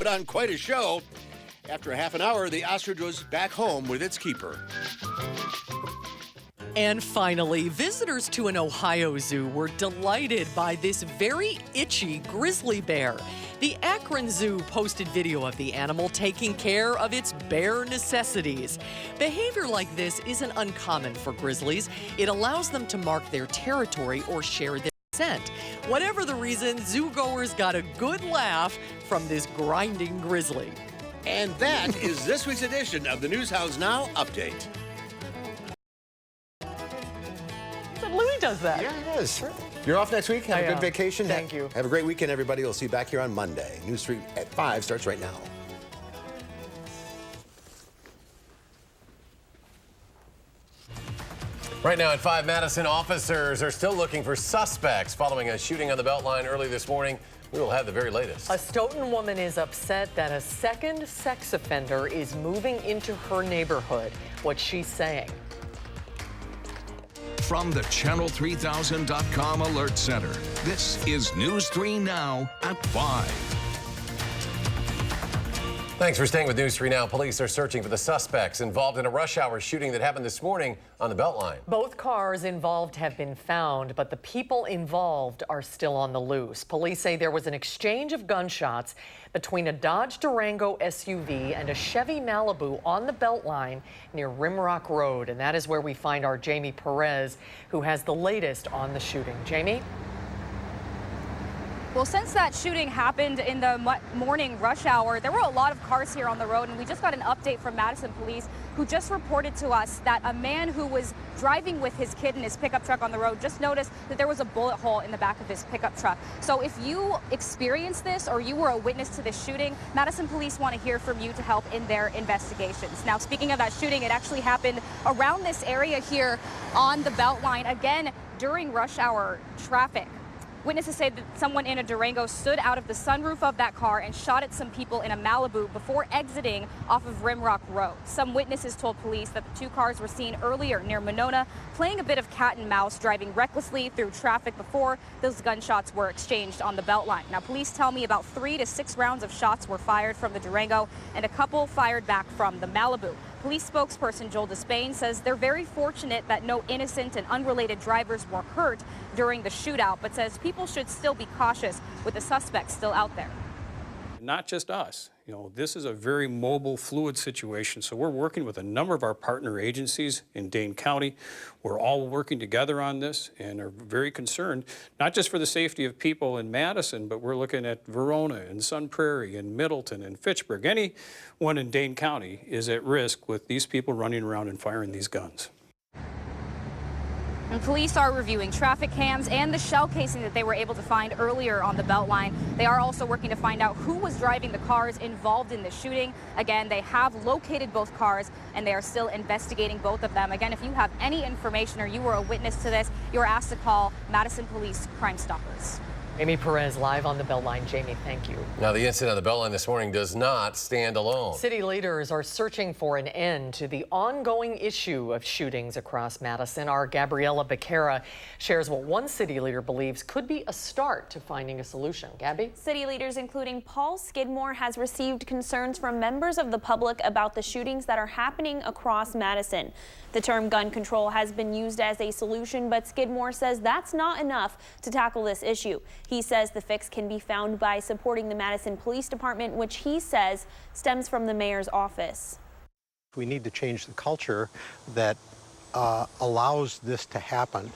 put on quite a show. After a half an hour, the ostrich was back home with its keeper. And finally, visitors to an Ohio zoo were delighted by this very itchy grizzly bear. The Akron Zoo posted video of the animal taking care of its bare necessities. Behavior like this isn't uncommon for grizzlies. It allows them to mark their territory or share their scent. Whatever the reason, zoogoers got a good laugh from this grinding grizzly. And that is this week's edition of the Newshouse Now Update. Louis does that. Yeah, he does. Sure. You're off next week. Have a good vacation. Thank you. Have a great weekend, everybody. We'll see you back here on Monday. News 3 at 5 starts right now. Right now at 5, Madison officers are still looking for suspects following a shooting on the Beltline early this morning. We will have the very latest. A Stoughton woman is upset that a second sex offender is moving into her neighborhood. What's she saying? From the Channel3000.com Alert Center, this is News 3 Now at 5. Thanks for staying with News 3 Now. Police are searching for the suspects involved in a rush hour shooting that happened this morning on the Beltline. Both cars involved have been found, but the people involved are still on the loose. Police say there was an exchange of gunshots between a Dodge Durango SUV and a Chevy Malibu on the Beltline near Rimrock Road. And that is where we find our Jamie Perez, who has the latest on the shooting. Jamie? Well, since that shooting happened in the morning rush hour, there were a lot of cars here on the road, and we just got an update from Madison police who just reported to us that a man who was driving with his kid in his pickup truck on the road just noticed that there was a bullet hole in the back of his pickup truck. So if you experienced this or you were a witness to this shooting, Madison police want to hear from you to help in their investigations. Now, speaking of that shooting, it actually happened around this area here on the Beltline, again, during rush hour traffic. Witnesses say that someone in a Durango stood out of the sunroof of that car and shot at some people in a Malibu before exiting off of Rimrock Road. Some witnesses told police that the two cars were seen earlier near Monona playing a bit of cat and mouse, driving recklessly through traffic before those gunshots were exchanged on the Beltline. Now, police tell me about 3 to 6 rounds of shots were fired from the Durango and a couple fired back from the Malibu. Police spokesperson Joel Despain says they're very fortunate that no innocent and unrelated drivers were hurt during the shootout, but says people should still be cautious with the suspects still out there. Not just us. You know, this is a very mobile, fluid situation, so we're working with a number of our partner agencies in Dane County. We're all working together on this and are very concerned, not just for the safety of people in Madison, but we're looking at Verona and Sun Prairie and Middleton and Fitchburg. Anyone in Dane County is at risk with these people running around and firing these guns. And police are reviewing traffic cams and the shell casing that they were able to find earlier on the Beltline. They are also working to find out who was driving the cars involved in the shooting. Again, they have located both cars and they are still investigating both of them. Again, if you have any information or you were a witness to this, you are asked to call Madison Police Crime Stoppers. Jamie Perez live on the Beltline. Jamie, thank you. Now, the incident on the Beltline this morning does not stand alone. City leaders are searching for an end to the ongoing issue of shootings across Madison. Our Gabriella Becerra shares what one city leader believes could be a start to finding a solution. Gabby? City leaders, including Paul Skidmore, has received concerns from members of the public about the shootings that are happening across Madison. The term gun control has been used as a solution, but Skidmore says that's not enough to tackle this issue. He says the fix can be found by supporting the Madison Police Department, which he says stems from the mayor's office. We need to change the culture that allows this to happen.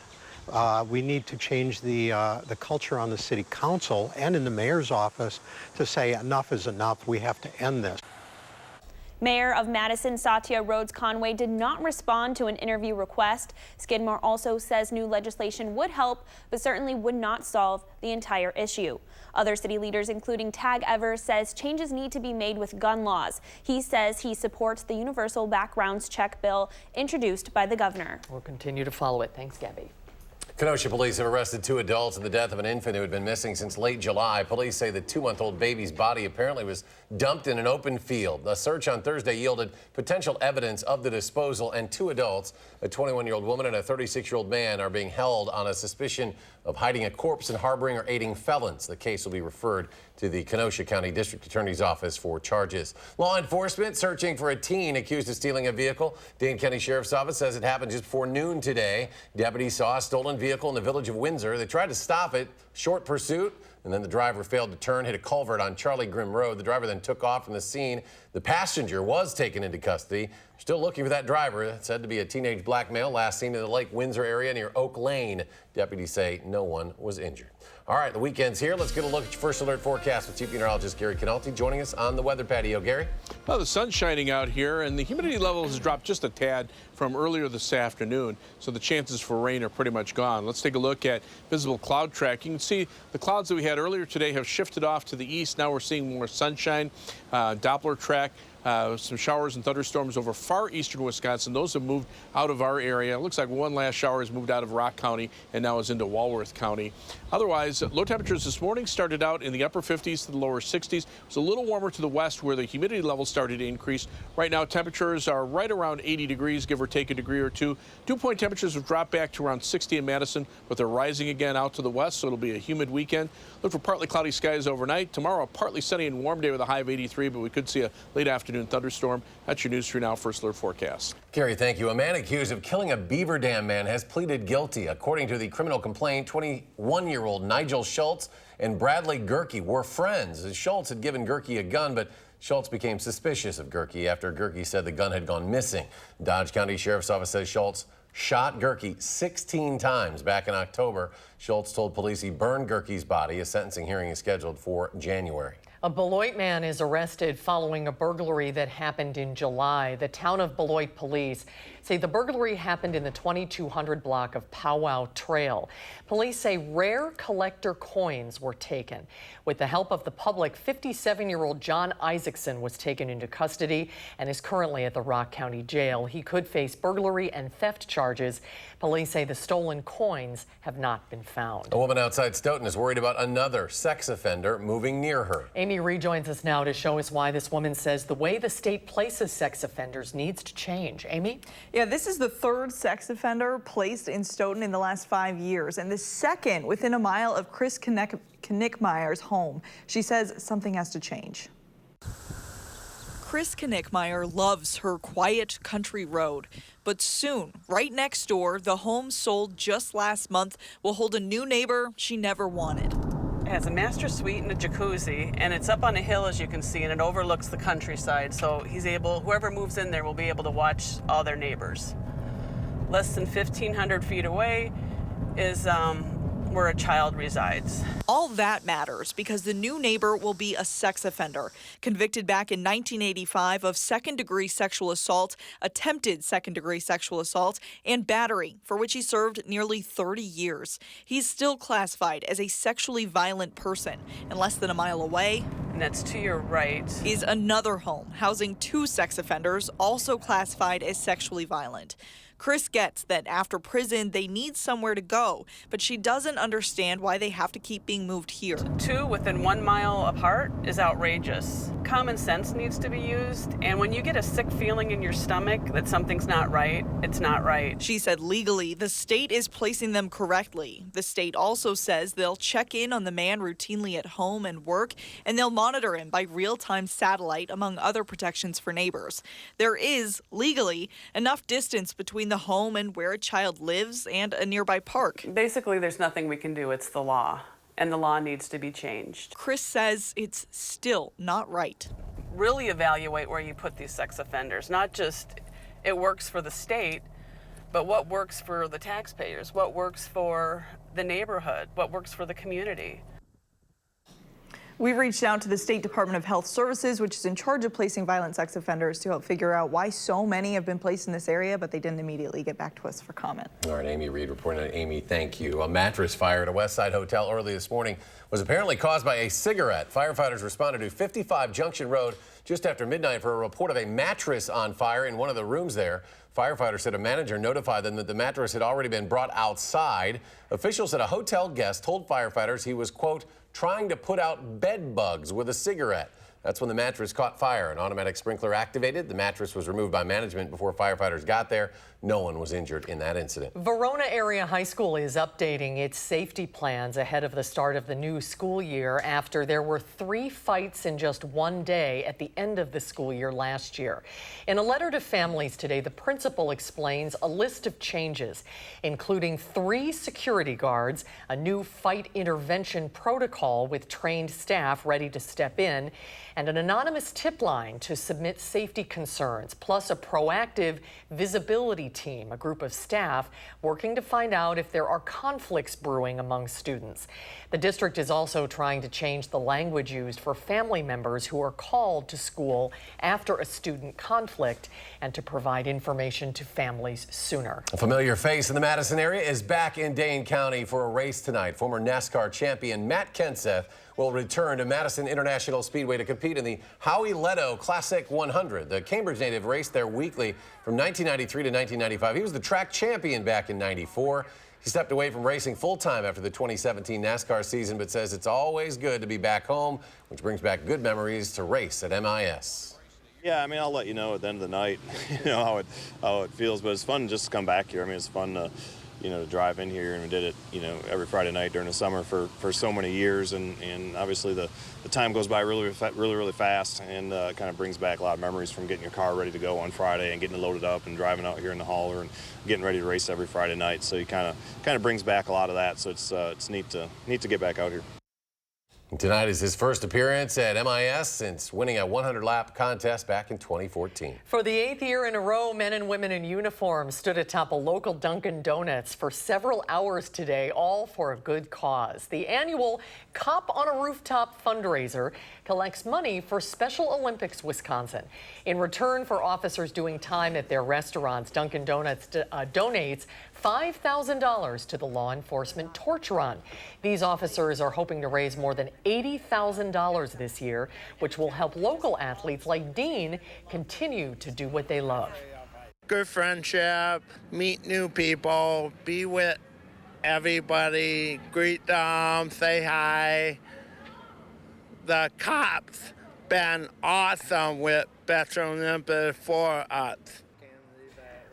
We need to change the culture on the city council and in the mayor's office to say enough is enough. We have to end this. Mayor of Madison, Satya Rhodes Conway, did not respond to an interview request. Skidmore also says new legislation would help, but certainly would not solve the entire issue. Other city leaders, including Tag Evers, says changes need to be made with gun laws. He says he supports the universal background check bill introduced by the governor. We'll continue to follow it. Thanks, Gabby. Kenosha police have arrested 2 adults in the death of an infant who had been missing since late July. Police say the 2-month-old baby's body apparently was dumped in an open field. A search on Thursday yielded potential evidence of the disposal, and 2 adults, a 21-year-old woman and a 36-year-old man, are being held on a suspicion of hiding a corpse and harboring or aiding felons. The case will be referred to the Kenosha County District Attorney's Office for charges. Law enforcement searching for a teen accused of stealing a vehicle. Dane County Sheriff's Office says it happened just before noon today. Deputies saw a stolen vehicle in the village of Windsor. They tried to stop it, short pursuit, and then the driver failed to turn, hit a culvert on Charlie Grimm Road. The driver then took off from the scene. The passenger was taken into custody. Still looking for that driver. It's said to be a teenage black male, last seen in the Lake Windsor area near Oak Lane. Deputies say no one was injured. All right, the weekend's here. Let's get a look at your first alert forecast with Chief Meteorologist Gary Canalti joining us on the weather patio. Gary? Well, the sun's shining out here, and the humidity level has dropped just a tad from earlier this afternoon, so the chances for rain are pretty much gone. Let's take a look at visible cloud track. You can see the clouds that we had earlier today have shifted off to the east. Now we're seeing more sunshine. Doppler track. Some showers and thunderstorms over far eastern Wisconsin. Those have moved out of our area. It looks like one last shower has moved out of Rock County and now is into Walworth County. Otherwise, low temperatures this morning started out in the upper 50s to the lower 60s. It was a little warmer to the west where the humidity level started to increase. Right now, temperatures are right around 80 degrees, give or take a degree or two. Dew-point temperatures have dropped back to around 60 in Madison, but they're rising again out to the west, so it'll be a humid weekend. Look for partly cloudy skies overnight. Tomorrow, a partly sunny and warm day with a high of 83, but we could see a late afternoon thunderstorm. That's your News 3 Now First Alert forecast. Gary, thank you. A man accused of killing a Beaver Dam man has pleaded guilty. According to the criminal complaint, 21-year-old Nigel Schultz and Bradley Gerke were friends. Schultz had given Gerke a gun, but Schultz became suspicious of Gerke after Gerke said the gun had gone missing. Dodge County Sheriff's Office says Schultz shot Gerke 16 times back in October. Schultz told police he burned Gerke's body. A sentencing hearing is scheduled for January. A Beloit man is arrested following a burglary that happened in July. The town of Beloit police say the burglary happened in the 2200 block of Powwow Trail. Police say rare collector coins were taken. With the help of the public, 57-year-old John Isaacson was taken into custody and is currently at the Rock County Jail. He could face burglary and theft charges. Police say the stolen coins have not been found. A woman outside Stoughton is worried about another sex offender moving near her. Amy rejoins us now to show us why this woman says the way the state places sex offenders needs to change. Amy? Yeah, this is the 3rd sex offender placed in Stoughton in the last 5 years, and the 2nd within a mile of Chris Knickmeyer's home. She says something has to change. Chris Knickmeyer loves her quiet country road, but soon, right next door, the home sold just last month will hold a new neighbor she never wanted. It has a master suite and a jacuzzi, and it's up on a hill, as you can see, and it overlooks the countryside, so whoever moves in there will be able to watch all their neighbors. Less than 1,500 feet away is where a child resides. All that matters because the new neighbor will be a sex offender, convicted back in 1985 of second-degree sexual assault, attempted second-degree sexual assault, and battery, for which he served nearly 30 years. He's still classified as a sexually violent person, and less than a mile away, and that's to your right, is another home housing 2 sex offenders, also classified as sexually violent. Chris gets that after prison, they need somewhere to go, but she doesn't understand why they have to keep being moved here. 2 within 1 mile apart is outrageous. Common sense needs to be used, and when you get a sick feeling in your stomach that something's not right, it's not right. She said legally, the state is placing them correctly. The state also says they'll check in on the man routinely at home and work, and they'll monitor him by real-time satellite, among other protections for neighbors. There is, legally, enough distance between the home and where a child lives and a nearby park. Basically, there's nothing we can do. It's the law, and the law needs to be changed. Chris says it's still not right. Really evaluate where you put these sex offenders, not just it works for the state, but what works for the taxpayers, what works for the neighborhood, what works for the community. We've reached out to the State Department of Health Services, which is in charge of placing violent sex offenders, to help figure out why so many have been placed in this area, but they didn't immediately get back to us for comment. All right, Amy Reed reporting on. Amy, thank you. A mattress fire at a West Side hotel early this morning was apparently caused by a cigarette. Firefighters responded to 55 Junction Road just after midnight for a report of a mattress on fire in one of the rooms there. Firefighters said a manager notified them that the mattress had already been brought outside. Officials said a hotel guest told firefighters he was, quote, trying to put out bed bugs with a cigarette. That's when the mattress caught fire. An automatic sprinkler activated. The mattress was removed by management before firefighters got there. No one was injured in that incident. Verona Area High School is updating its safety plans ahead of the start of the new school year after there were 3 fights in just one day at the end of the school year last year. In a letter to families today, the principal explains a list of changes, including 3 security guards, a new fight intervention protocol with trained staff ready to step in, and an anonymous tip line to submit safety concerns, plus a proactive visibility team, a group of staff working to find out if there are conflicts brewing among students. The district is also trying to change the language used for family members who are called to school after a student conflict and to provide information to families sooner. A familiar face in the Madison area is back in Dane County for a race tonight. Former NASCAR champion Matt Kenseth will return to Madison International Speedway to compete in the Howie Leto Classic 100. The Cambridge native raced there weekly from 1993 to 1995. He was the track champion back in '94. He stepped away from racing full-time after the 2017 NASCAR season, but says it's always good to be back home, which brings back good memories to race at MIS. Yeah, I mean, I'll let you know at the end of the night, how it feels, but it's fun just to come back here. I mean, it's fun to, to drive in here, and we did it, every Friday night during the summer for so many years, and obviously the time goes by really fast, and kind of brings back a lot of memories from getting your car ready to go on Friday and getting it loaded up and driving out here in the hauler and getting ready to race every Friday night. So you kind of brings back a lot of that. So it's neat to get back out here. Tonight is his first appearance at MIS since winning a 100-lap contest back in 2014. For the 8th year in a row, men and women in uniform stood atop a local Dunkin' Donuts for several hours today, all for a good cause. The annual Cop on a Rooftop fundraiser collects money for Special Olympics Wisconsin. In return for officers doing time at their restaurants, Dunkin' Donuts donates $5,000 to the law enforcement torch run. These officers are hoping to raise more than $80,000 this year, which will help local athletes like Dean continue to do what they love. Good friendship, meet new people, be with everybody, greet them, say hi. The cops been awesome with Special Olympics for us.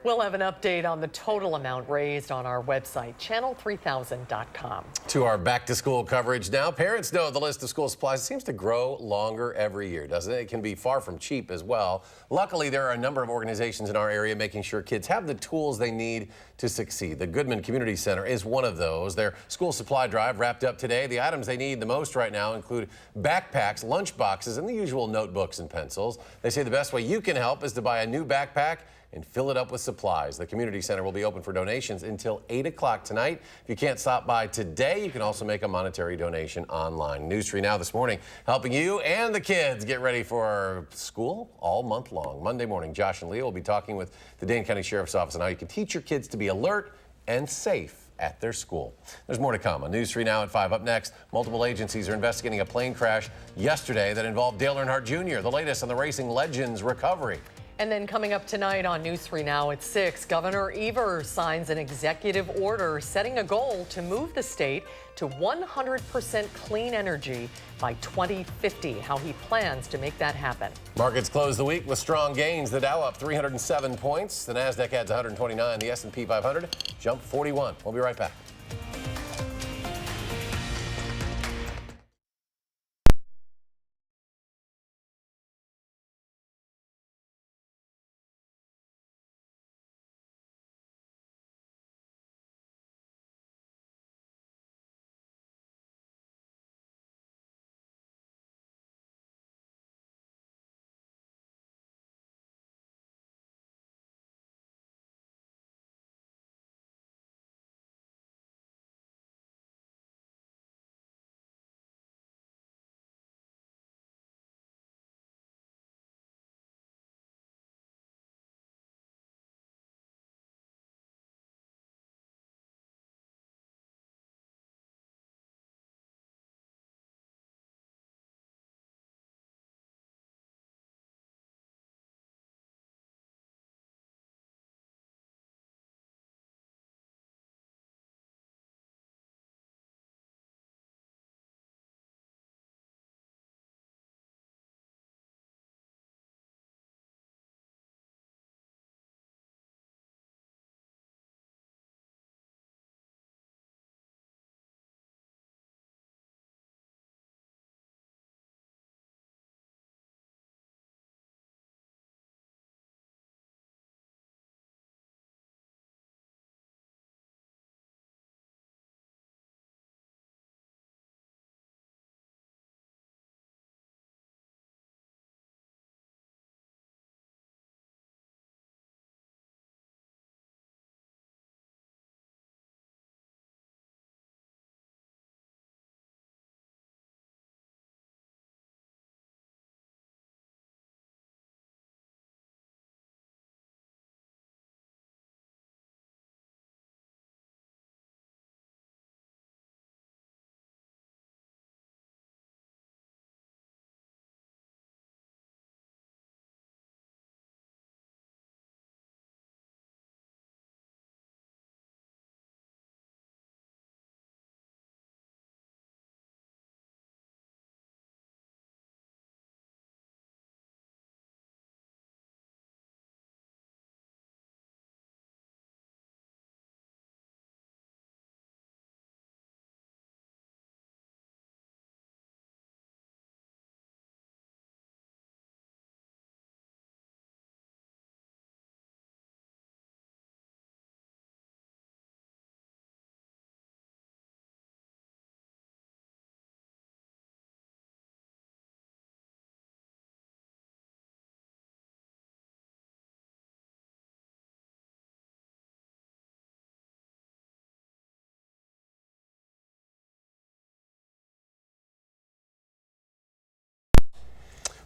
We'll have an update on the total amount raised on our website, channel3000.com. To our back-to-school coverage now. Parents know the list of school supplies seems to grow longer every year, doesn't it? It can be far from cheap as well. Luckily, there are a number of organizations in our area making sure kids have the tools they need to succeed. The Goodman Community Center is one of those. Their school supply drive wrapped up today. The items they need the most right now include backpacks, lunch boxes, and the usual notebooks and pencils. They say the best way you can help is to buy a new backpack and fill it up with supplies. The community center will be open for donations until 8 o'clock tonight. If you can't stop by today, you can also make a monetary donation online. News 3 Now this morning, helping you and the kids get ready for school all month long. Monday morning, Josh and Leah will be talking with the Dane County Sheriff's Office on how you can teach your kids to be alert and safe at their school. There's more to come on News 3 Now at 5. Up next, multiple agencies are investigating a plane crash yesterday that involved Dale Earnhardt Jr., the latest on the racing legend's recovery. And then coming up tonight on News 3 Now at 6, Governor Beaver signs an executive order setting a goal to move the state to 100% clean energy by 2050, how he plans to make that happen. Markets closed the week with strong gains. The Dow up 307 points. The Nasdaq adds 129. The S&P 500 jumped 41. We'll be right back.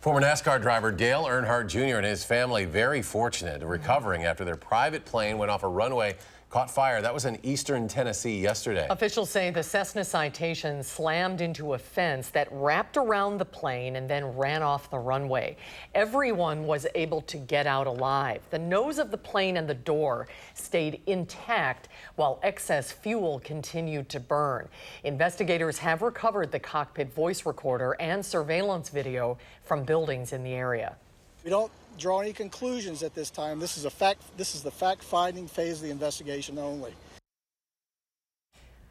Former NASCAR driver Dale Earnhardt Jr. and his family very fortunate, recovering after their private plane went off a runway, caught fire. That was in eastern Tennessee yesterday. Officials say the Cessna Citation slammed into a fence that wrapped around the plane and then ran off the runway. Everyone was able to get out alive. The nose of the plane and the door stayed intact while excess fuel continued to burn. Investigators have recovered the cockpit voice recorder and surveillance video from buildings in the area. We don't draw any conclusions at this time. This is the fact-finding phase of the investigation only.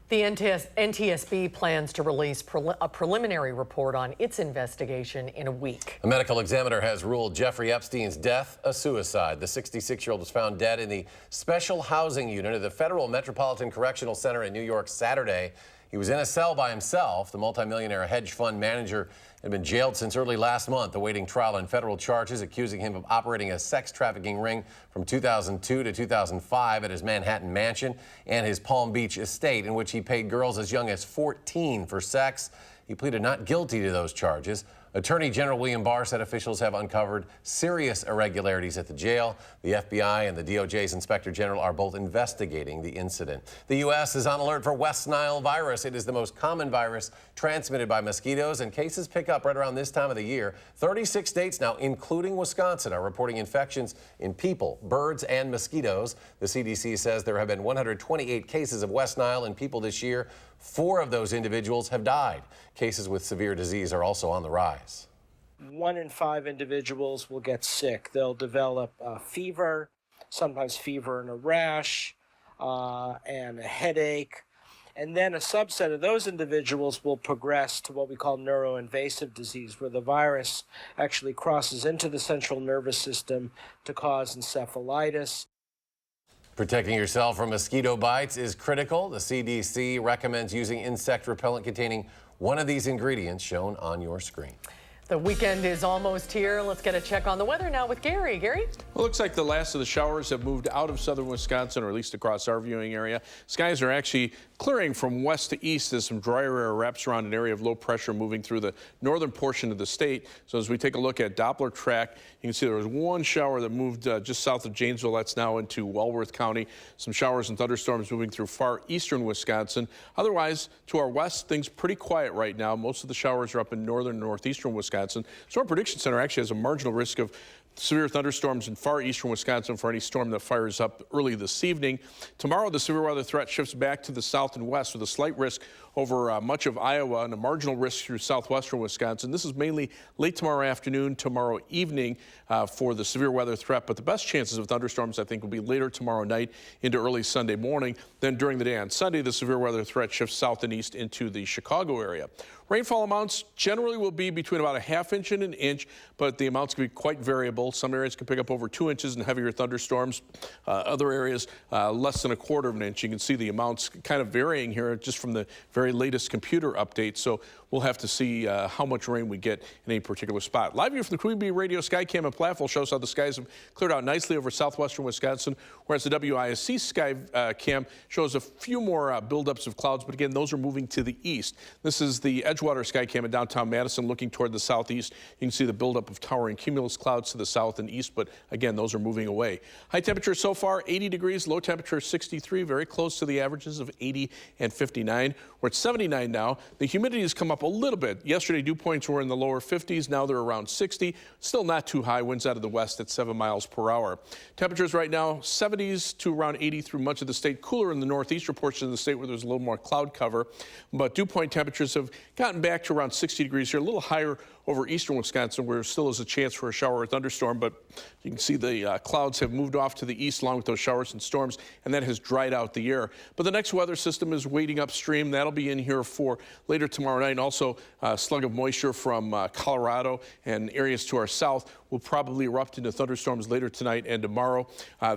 The NTSB plans to release a preliminary report on its investigation in a week. A medical examiner has ruled Jeffrey Epstein's death a suicide. The 66-year-old was found dead in the special housing unit of the Federal Metropolitan Correctional Center in New York Saturday. He was in a cell by himself. The multimillionaire hedge fund manager had been jailed since early last month, awaiting trial on federal charges accusing him of operating a sex trafficking ring from 2002 to 2005 at his Manhattan mansion and his Palm Beach estate, in which he paid girls as young as 14 for sex. He pleaded not guilty to those charges. Attorney General William Barr said officials have uncovered serious irregularities at the jail. The FBI and the DOJ's Inspector General are both investigating the incident. The U.S. is on alert for West Nile virus. It is the most common virus transmitted by mosquitoes, and cases pick up right around this time of the year. 36 states now, including Wisconsin, are reporting infections in people, birds, and mosquitoes. The CDC says there have been 128 cases of West Nile in people this year. 4 of those individuals have died. Cases with severe disease are also on the rise. 1 in 5 individuals will get sick. They'll develop fever, sometimes fever and a rash, and a headache. And then a subset of those individuals will progress to what we call neuroinvasive disease, where the virus actually crosses into the central nervous system to cause encephalitis. Protecting yourself from mosquito bites is critical. The CDC recommends using insect repellent containing one of these ingredients shown on your screen. The weekend is almost here. Let's get a check on the weather now with Gary. Gary? Well, it looks like the last of the showers have moved out of southern Wisconsin, or at least across our viewing area. Skies are actually clearing from west to east as some drier air wraps around an area of low pressure moving through the northern portion of the state. So as we take a look at Doppler track, you can see there was one shower that moved just south of Janesville. That's now into Walworth County. Some showers and thunderstorms moving through far eastern Wisconsin. Otherwise, to our west, things pretty quiet right now. Most of the showers are up in northern and northeastern Wisconsin. Storm Prediction Center actually has a marginal risk of severe thunderstorms in far eastern Wisconsin for any storm that fires up early this evening. Tomorrow, the severe weather threat shifts back to the south and west with a slight risk over much of Iowa and a marginal risk through southwestern Wisconsin. This is mainly late tomorrow afternoon, tomorrow evening for the severe weather threat, but the best chances of thunderstorms, I think, will be later tomorrow night into early Sunday morning. Then during the day on Sunday, the severe weather threat shifts south and east into the Chicago area. Rainfall amounts generally will be between about a ½ inch and an inch, but the amounts can be quite variable. Some areas can pick up over 2 inches in heavier thunderstorms. Other areas less than ¼ inch. You can see the amounts kind of varying here just from the very latest computer update. So we'll have to see how much rain we get in a particular spot. Live here from the Queen Bee Radio Skycam in Platteville shows how the skies have cleared out nicely over southwestern Wisconsin, whereas the WISC sky cam shows a few more buildups of clouds, but again, those are moving to the east. This is the Edgewater Skycam in downtown Madison looking toward the southeast. You can see the buildup of towering cumulus clouds to the south and east, but again, those are moving away. High temperature so far, 80 degrees, low temperature 63, very close to the averages of 80 and 59. We're at 79 now. The humidity has come up a little bit. Yesterday, dew points were in the lower 50s. Now they're around 60. Still not too high. Winds out of the west at 7 miles per hour. Temperatures right now, 70s to around 80 through much of the state. Cooler in the northeastern portion of the state where there's a little more cloud cover. But dew point temperatures have gotten back to around 60 degrees here, a little higher over eastern Wisconsin, where there still is a chance for a shower or thunderstorm, but you can see the clouds have moved off to the east along with those showers and storms, and that has dried out the air. But the next weather system is waiting upstream. That'll be in here for later tomorrow night. And also, a slug of moisture from Colorado and areas to our south will probably erupt into thunderstorms later tonight and tomorrow.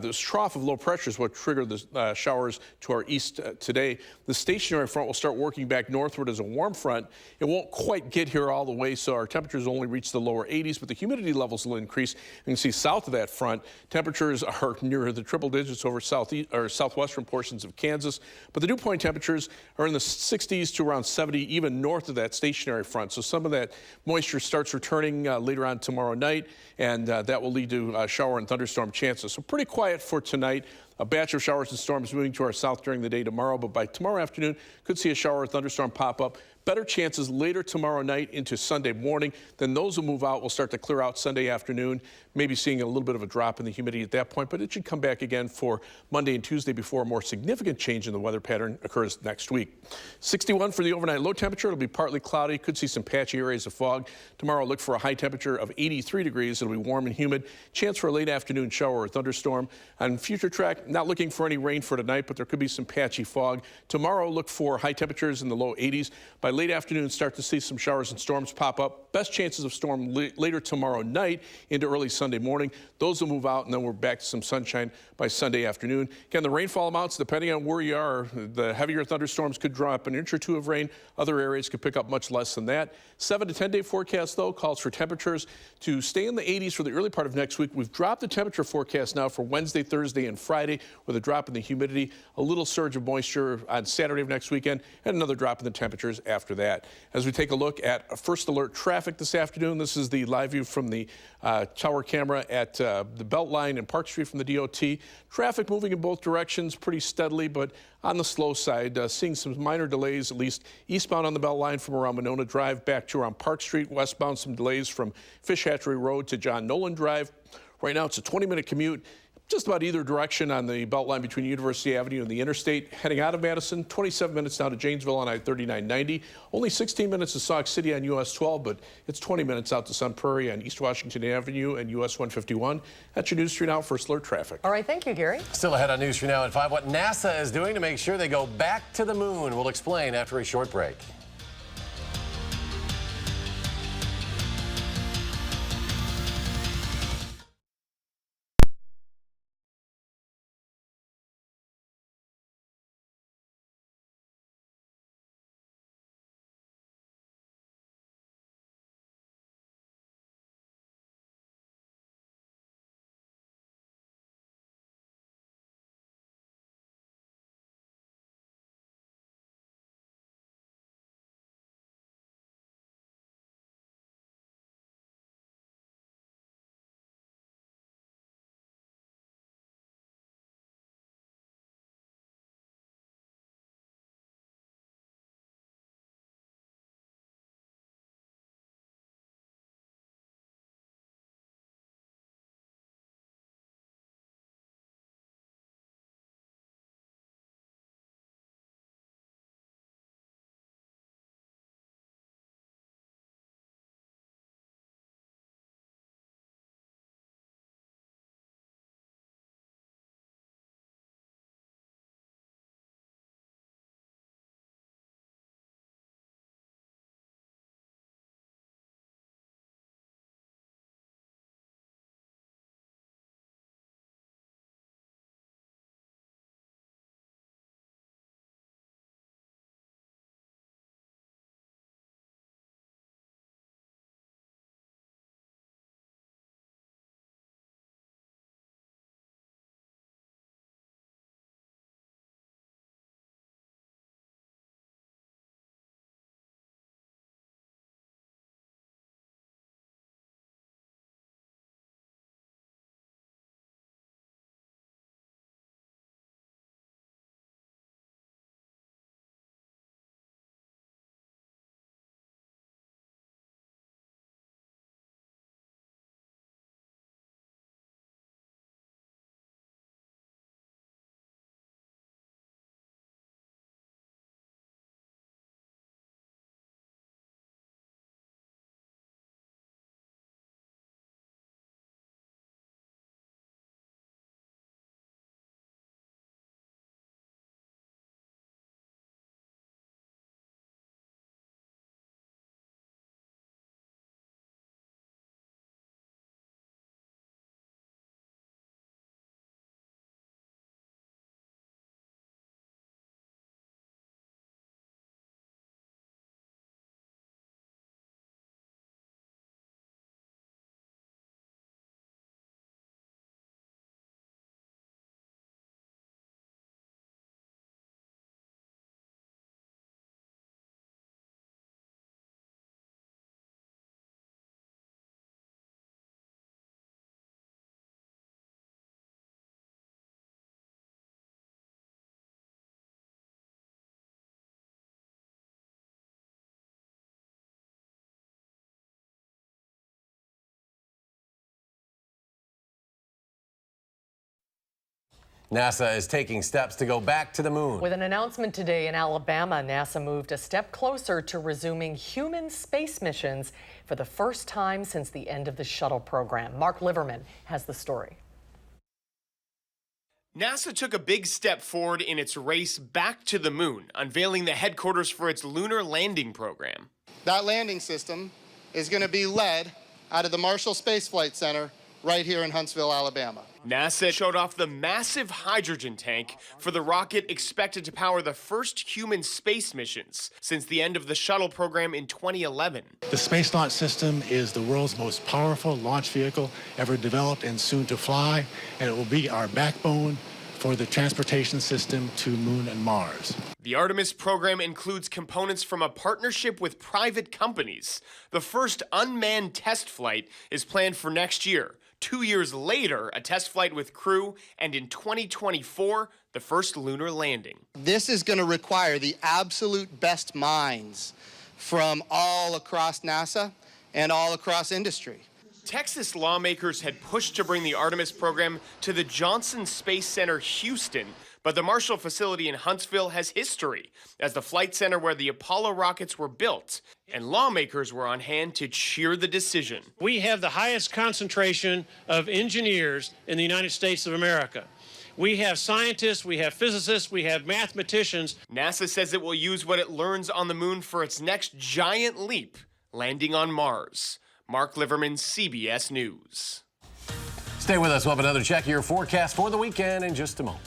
This trough of low pressure is what triggered the showers to our east today. The stationary front will start working back northward as a warm front. It won't quite get here all the way, so our temperatures only reach the lower 80s, but the humidity levels will increase. You can see south of that front, temperatures are near the triple digits over southwestern portions of Kansas, but the dew point temperatures are in the 60s to around 70, even north of that stationary front. So some of that moisture starts returning later on tomorrow night, and that will lead to shower and thunderstorm chances. So pretty quiet for tonight. A batch of showers and storms moving to our south during the day tomorrow, but by tomorrow afternoon, could see a shower or thunderstorm pop up. Better chances later tomorrow night into Sunday morning. Then those will move out. We'll start to clear out Sunday afternoon, maybe seeing a little bit of a drop in the humidity at that point, but it should come back again for Monday and Tuesday before a more significant change in the weather pattern occurs next week. 61 for the overnight low temperature. It'll be partly cloudy. Could see some patchy areas of fog. Tomorrow, look for a high temperature of 83 degrees. It'll be warm and humid. Chance for a late afternoon shower or thunderstorm. On future track, not looking for any rain for tonight, but there could be some patchy fog. Tomorrow, look for high temperatures in the low 80s. By late afternoon, start to see some showers and storms pop up. Best chances of storm later tomorrow night into early Sunday morning. Those will move out, and then we're back to some sunshine by Sunday afternoon. Again, the rainfall amounts, depending on where you are, the heavier thunderstorms could drop an inch or two of rain. Other areas could pick up much less than that. 7 to 10 day forecast, though, calls for temperatures to stay in the 80s for the early part of next week. We've dropped the temperature forecast now for Wednesday, Thursday, and Friday with a drop in the humidity, a little surge of moisture on Saturday of next weekend, and another drop in the temperatures after that. As we take a look at first alert traffic this afternoon, this is the live view from the tower camera at the Beltline and Park Street from the DOT. Traffic moving in both directions pretty steadily, but on the slow side, seeing some minor delays, at least eastbound on the Beltline from around Monona Drive back to around Park Street. Westbound, some delays from Fish Hatchery Road to John Nolan Drive. Right now, it's a 20-minute commute just about either direction on the Beltline between University Avenue and the interstate. Heading out of Madison, 27 minutes down to Janesville on I-3990. Only 16 minutes to Sauk City on US 12, but it's 20 minutes out to Sun Prairie on East Washington Avenue and US 151. That's your News 3 Now First Alert traffic. All right, thank you, Gary. Still ahead on News 3 Now at 5. What NASA is doing to make sure they go back to the moon. We'll explain after a short break. NASA is taking steps to go back to the moon. With an announcement today in Alabama, NASA moved a step closer to resuming human space missions for the first time since the end of the shuttle program. Mark Liverman has the story. NASA took a big step forward in its race back to the moon, unveiling the headquarters for its lunar landing program. That landing system is going to be led out of the Marshall Space Flight Center right here in Huntsville, Alabama. NASA showed off the massive hydrogen tank for the rocket expected to power the first human space missions since the end of the shuttle program in 2011. The Space Launch System is the world's most powerful launch vehicle ever developed and soon to fly, and it will be our backbone for the transportation system to Moon and Mars. The Artemis program includes components from a partnership with private companies. The first unmanned test flight is planned for next year. 2 years later, a test flight with crew, and in 2024, the first lunar landing. This is going to require the absolute best minds from all across NASA and all across industry. Texas lawmakers had pushed to bring the Artemis program to the Johnson Space Center, Houston, but the Marshall facility in Huntsville has history as the flight center where the Apollo rockets were built, and lawmakers were on hand to cheer the decision. We have the highest concentration of engineers in the United States of America. We have scientists, we have physicists, we have mathematicians. NASA says it will use what it learns on the moon for its next giant leap, landing on Mars. Mark Liverman, CBS News. Stay with us. We'll have another check of your forecast for the weekend in just a moment.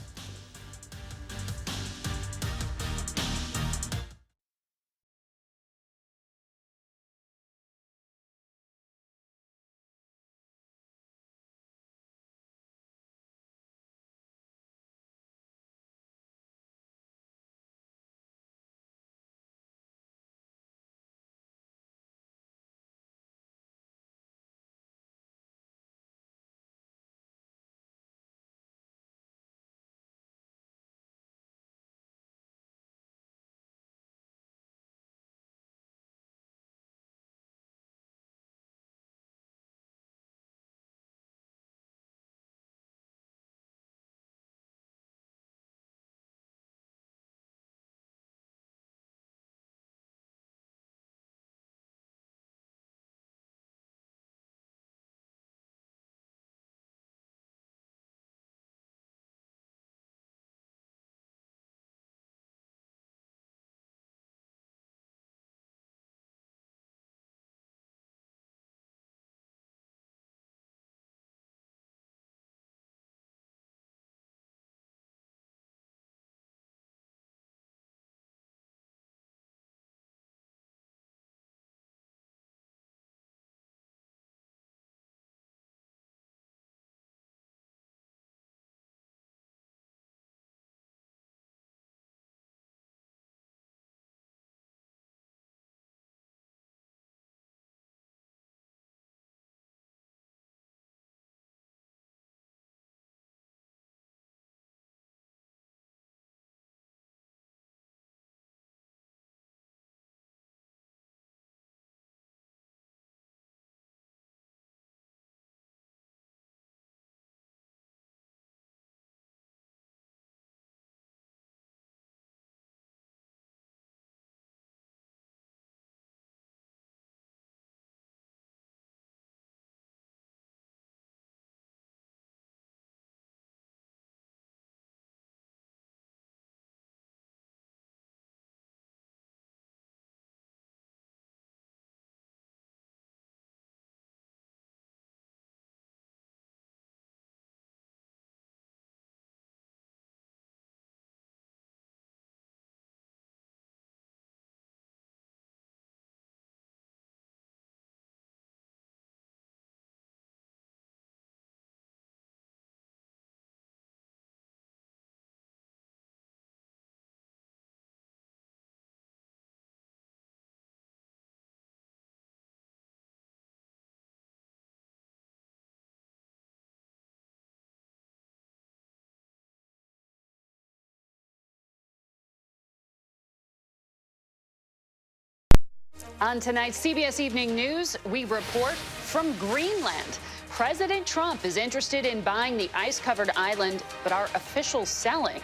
On tonight's CBS Evening News, we report from Greenland. President Trump is interested in buying the ice-covered island, but are officials selling?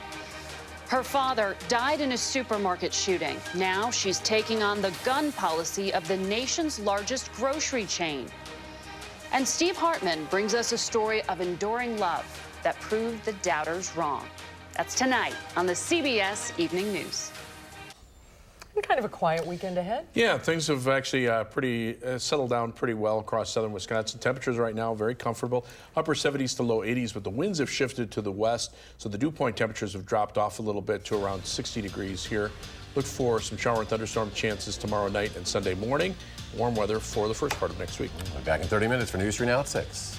Her father died in a supermarket shooting. Now she's taking on the gun policy of the nation's largest grocery chain. And Steve Hartman brings us a story of enduring love that proved the doubters wrong. That's tonight on the CBS Evening News. Kind of a quiet weekend ahead. Yeah, things have actually settled down pretty well across southern Wisconsin. Temperatures right now very comfortable, upper 70s to low 80s, but the winds have shifted to the west, so the dew point temperatures have dropped off a little bit to around 60 degrees here. Look for some shower and thunderstorm chances tomorrow night and Sunday morning. Warm weather for the first part of next week. Back in 30 minutes for News 3 Now at 6.